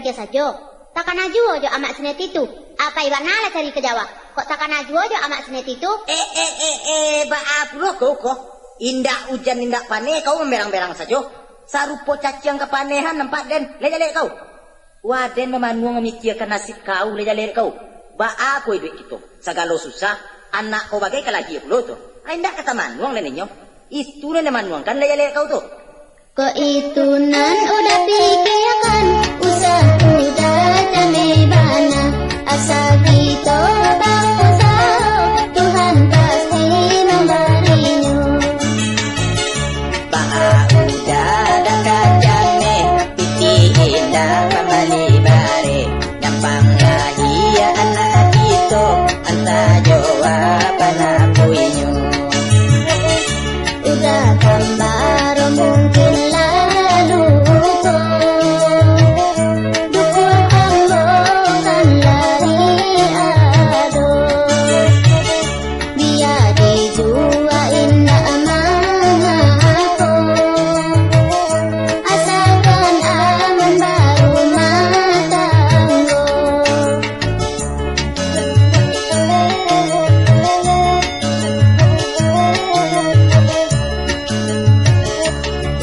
kerja saja. Takkan aju aja amak senet itu. Apa iban nala cari ke Jawa? Kok takkan aju aja amak senet itu? Baap lo kau. Indak hujan indak pane kau memberang-berang saja. Sarupo cacing kepanehan nampak den lelek kau. Waden memanuang memikirkan nasib kau lelek kau. Baap kau duit itu. Segala susah anak kau bagai kalagi lo tu. Indak kata manuang neneknya. Itu nenek manuang kan lelek kau tu. Keitunan udah pikirkan, usah udah jamebana, asal kita bangsa, Tuhan pasti memberinya. Udah dekat jame, piti indah kembali bare, gampang lahir anak kita, anta jawab anak puinyo. Udah gambar mungkin lalu kok dukung ambokan lari ado biar dijuain nak mangapo asalkan aman baru matanggo.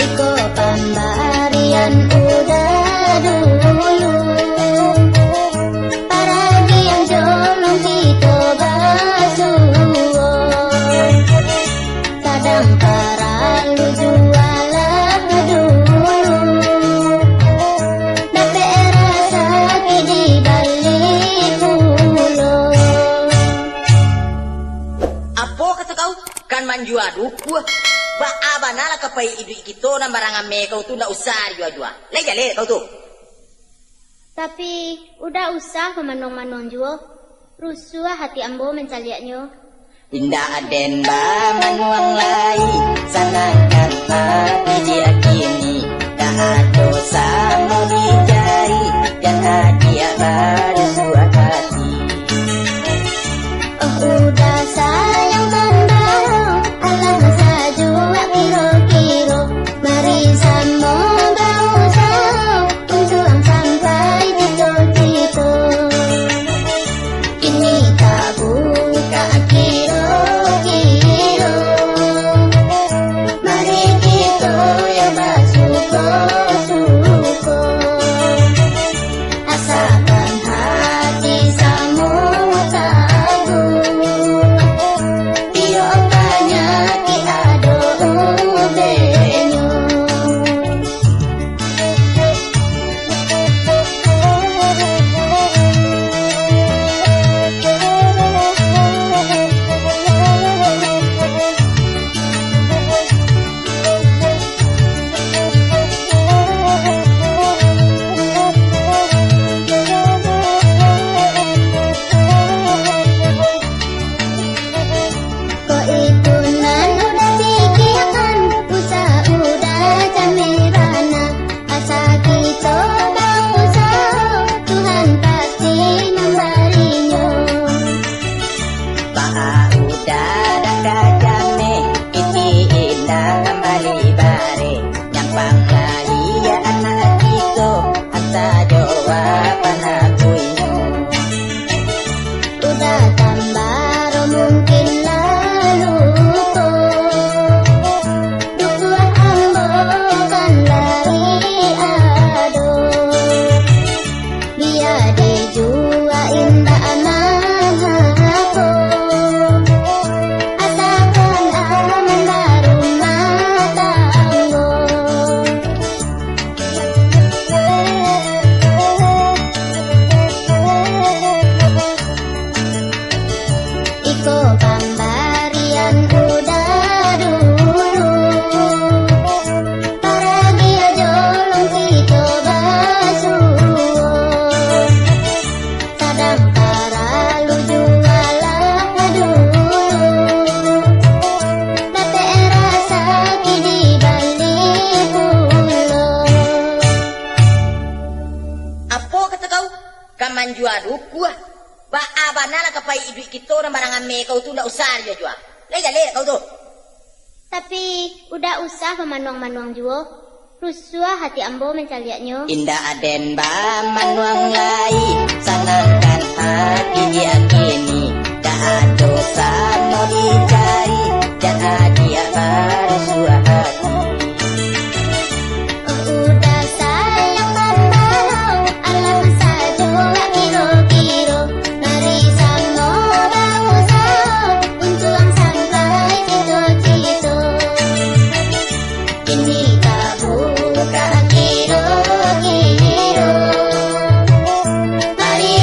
Iko pembarian udah dulu, para yang jolong kita basuh, kadang para lu jualah dulu, dapet rasa di balik pulau. Apa kata kau? Kan manjua duku. Baabana lah kapai idu kita na barangan me kau tu nak usah jua-jua. Lele kau tu. Tapi udah usah pemanong-manong jua, rusuh hati ambo mencaliaknya. Indah aden ba manuang lai sanangkan hati dia kini. Dah ada sama dijari dan hadiah baru suah hati. Oh udah sayang mandang, alam sajua kiro-kiro, mari sama bangsa, untung sampai cito-cito. Ini tak buka kiro-kiro, mari kita yang bersuko-suko, asalkan hati sama tahu, iyo penyakit ado benyo. Keitunan udah pikirkan, usah udah jamebana, asal kita bangsa, Tuhan pasti memberinya. Udah dekat jame, piti indah kembali bare, gampang lahir anak kita, anta jawab anak puinyo. Udah gambar mungkin lalu kok dukung ambokan lari ado biar dijuain tak mangapo asalkan aman baru matanggo. Iko pembarian udah dulu, para dia jolong kita basuh, kadang para lu jualah dulu, dapet rasa di balik pulau. Apa kata kau? Kaman jua duku. Baabana lah kapai idu kita na barangan me kau tu nak usah jua-jua. Lele kau tu. Tapi udah usah pemanong-manong jua, Rusua hati ambo mencaliaknya. Indah aden ba manuang lai sanangkan hati dia kini dah dosa no dicari jangan dia baru sua hati. Udah sayang membalong alam saja gak kiro-kiro nari sama bangsa unjuang sampai cito-cito ini kamu gak kiro-kiro mari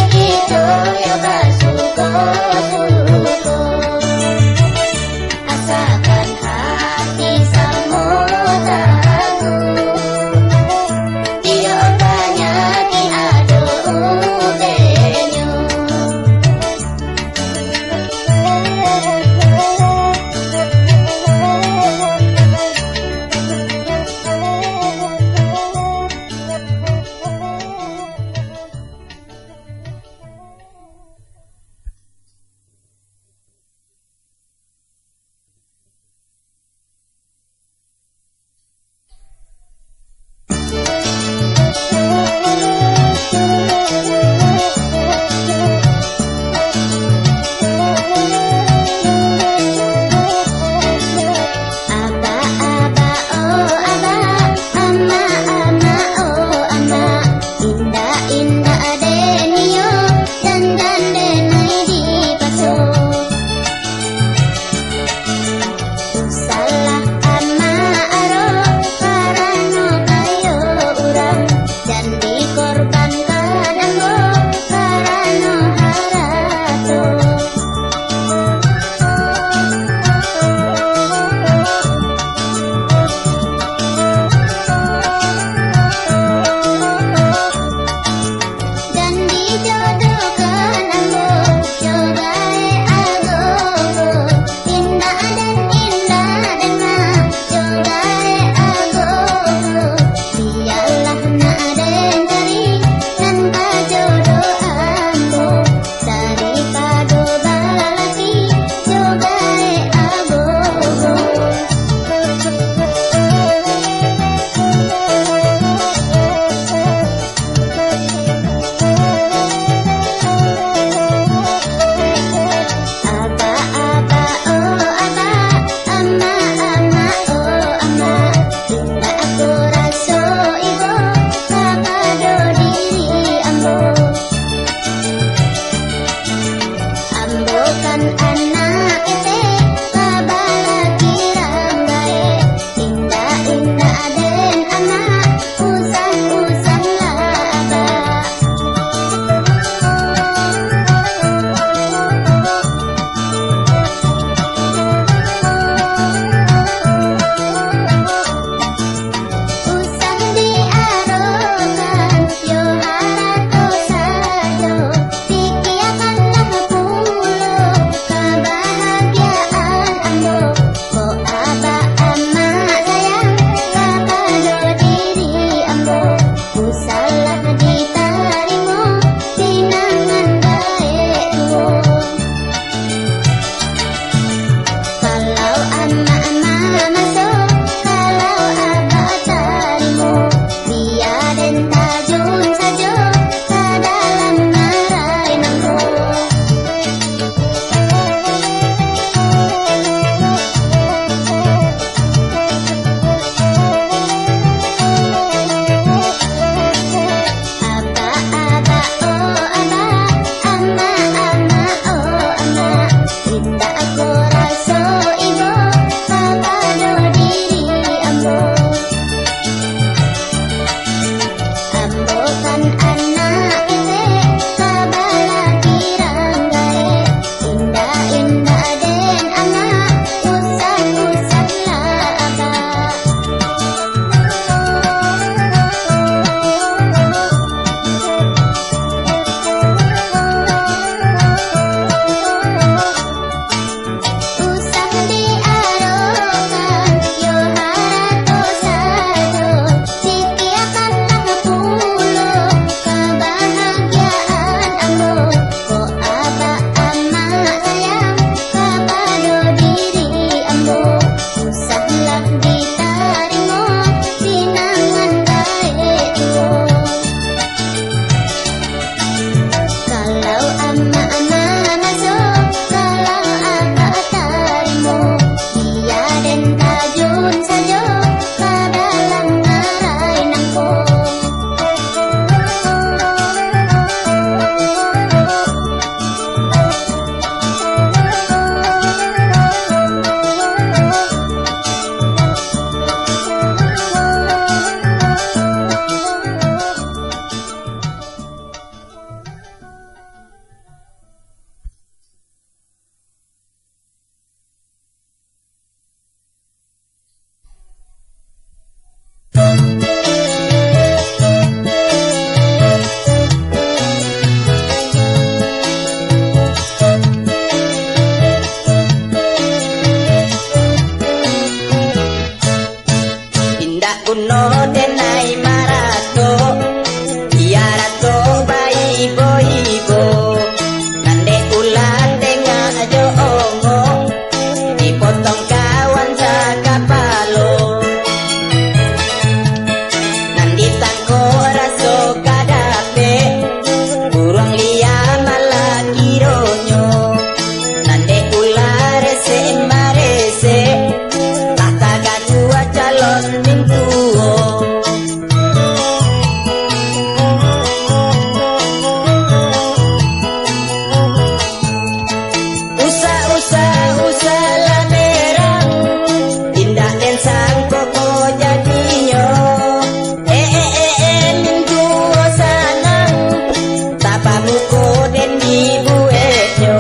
ibu enyo.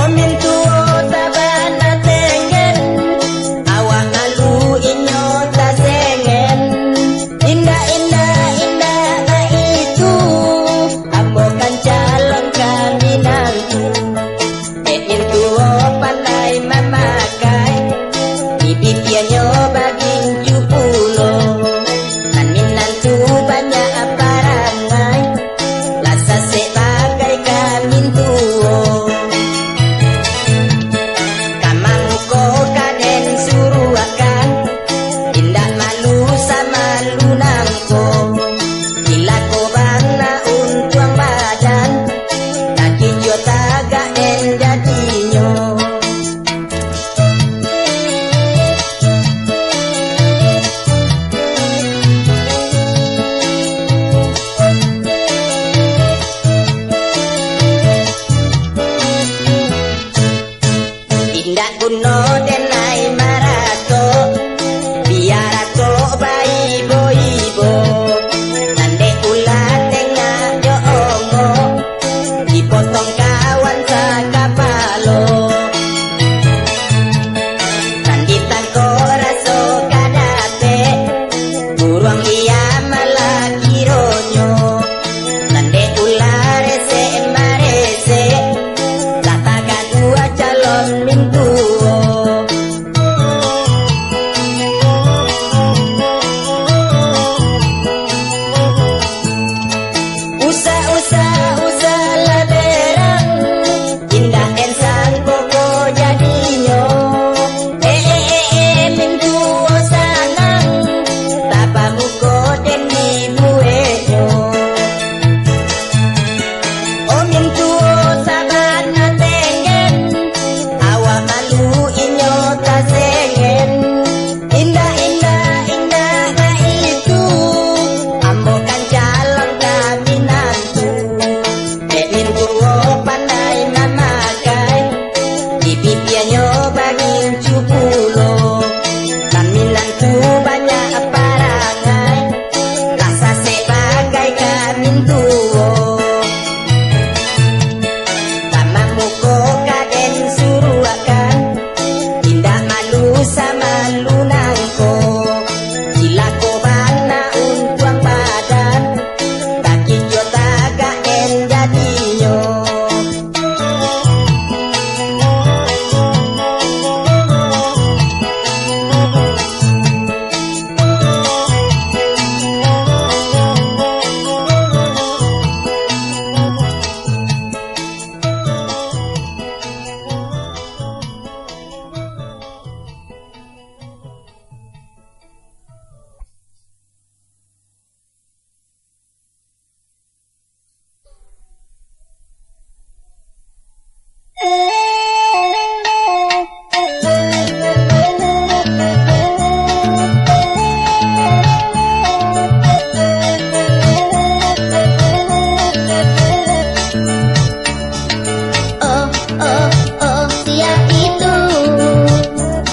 Omin tuo tabana tengen, awak malu inyo tak sengen. Indah na itu, ambo kan calon kami nantu. Emin tuo pandai memakai, bibitnya baging cupulo. Kami nantu banyak parangai, lasa sebagai kami tuo. Kamang ko kaden suruh akan, indah malu sama lunangko. Gila ko bang na untuang badan, kaki jo tagak den jadinya. Indah kuno denai marato, biar aku bayi boibo. Nande ulah tengah jo ongo, dipotong kawan sakapalo. Kanditan ko raso kadate, buruang dia malah kironyo. Nande ulah rese marese, lata kadua calon mintuo. Usah lah berang, indah ensang koko jadinya. Mintuo sanang, tapamu koden ibu enyo. Oh mintuo sabana tengen, awak malu inyo tak sengen. Indah na itu, ambo kan calon kami nantu. Mintuo pandai memakai, bibitnya baging cupulo. Kami nantu banyak parangai, rasa sebagai kami tuo. Tamamu ko kaden suruh akan, indah malu sama lunangko. Gila ko bang na untuang badan, kaki jo tagak den jadinya.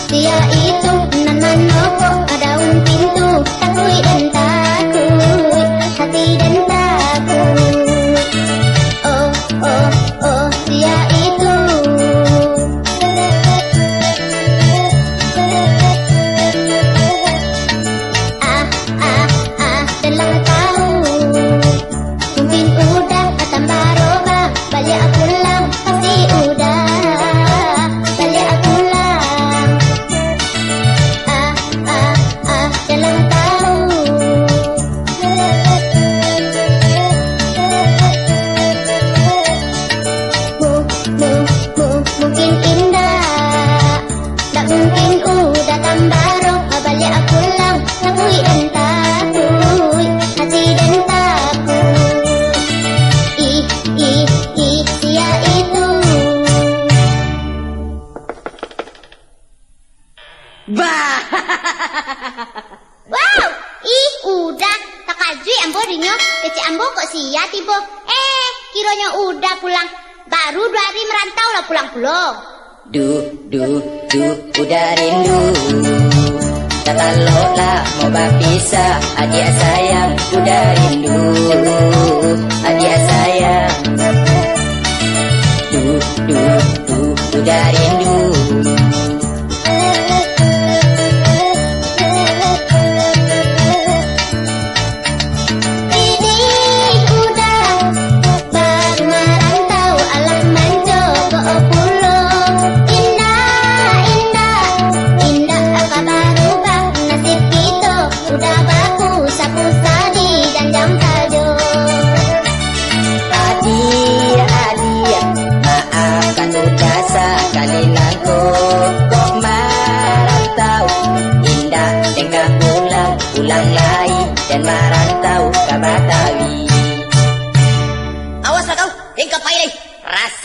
Dia itu nananoko daun pintu, takui dan takui, hati dan takui. Dia itu. Dalam tahu, mungkin udah tambah roba, balik pulang pasti udah. Balik pulang. Dalam tahu. Mungkin indah, tak mungkin udah tambah roba, balik pulang takui dan takui, hati dan takui. Dia itu. Bah. Wow, udah tak kajui ambo dinyo, kecik ambo kok sia tibo. Kiranya udah pulang, baru 2 hari merantau lah pulang. Udah rindu. Kata Lola mau berpisah, adik sayang udah rindu. Adik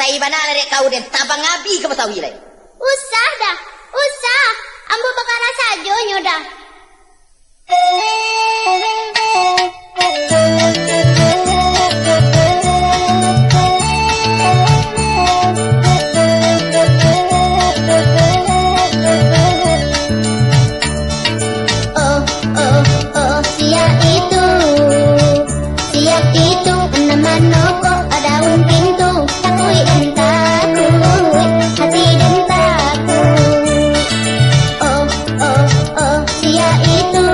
Sai mana lerek kau den tabang abi ke Betawi lai. Usah dah, usah. Ambo bakal saja nyoda. Siap itu meneman noko daun pintu takui dan takut hati dan takut. Siap itu.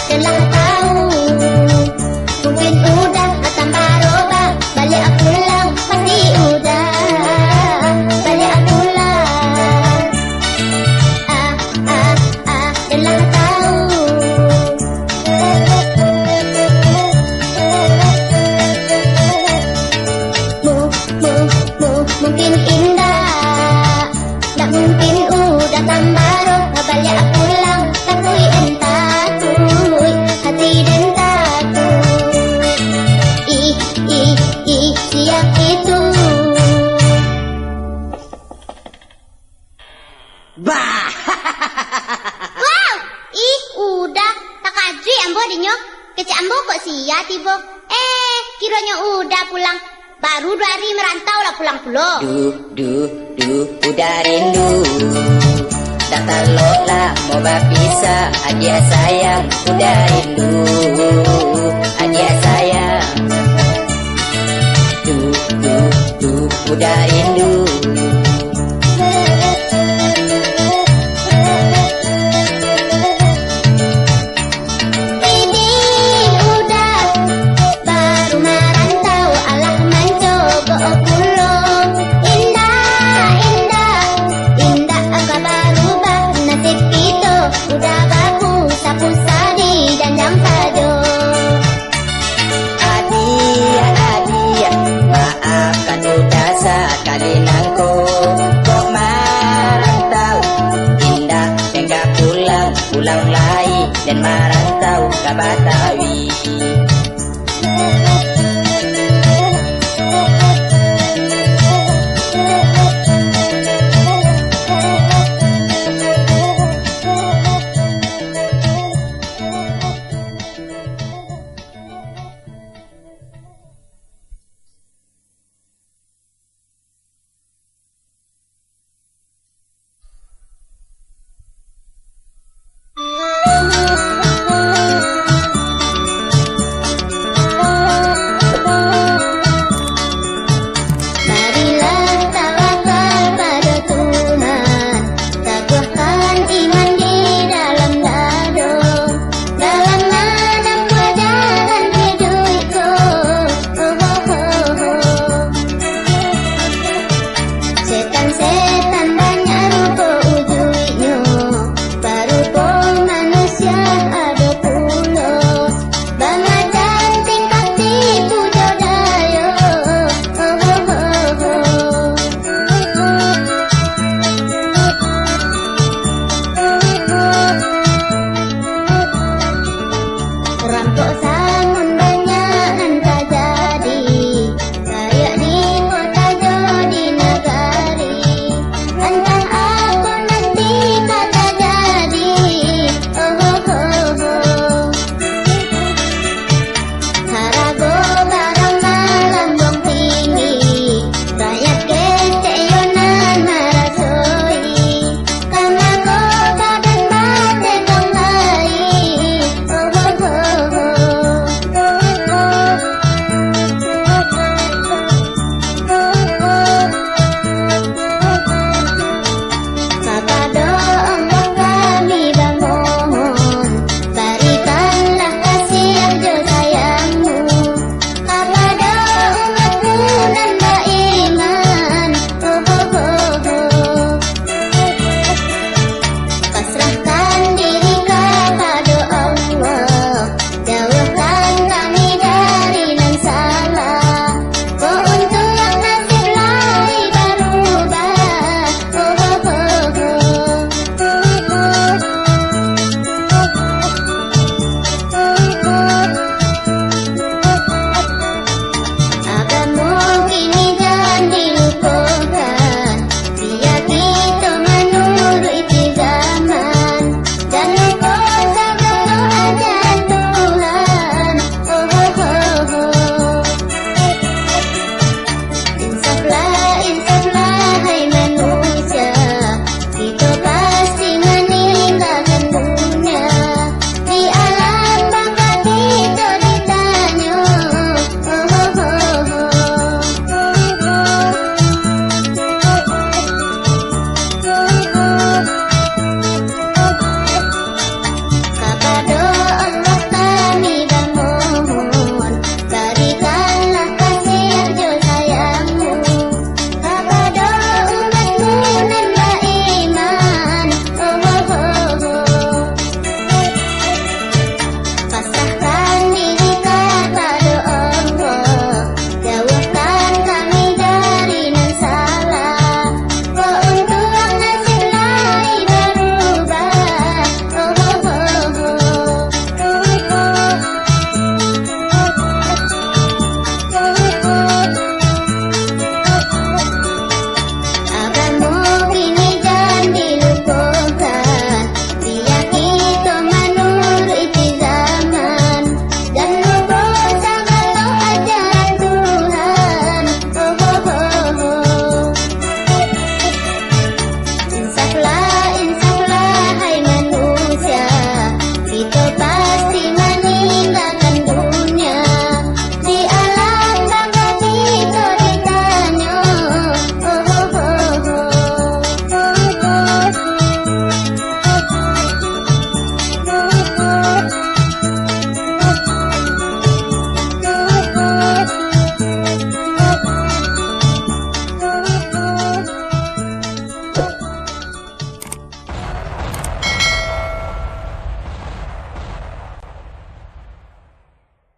Telah tahu mungkin udah tambah roba balik aku pulang pasti udah balik aku pulang. Telah tahu mungkin indah tak mungkin udah tambah roba balik aku pulang takui dan takut hati dan takut. Siap itu. Bah. Wow, udah tak kadri ambo dinyo. Kecik ambo kok sia tiba. Kiranya udah pulang. Baru 2 hari merantau lah pulang pulau. Udah rindu. Tak telok lah mau berpisah. Adik sayang, udah rindu. Adik sayang. Udah rindu. Pulang lagi dan merantau ke Betawi.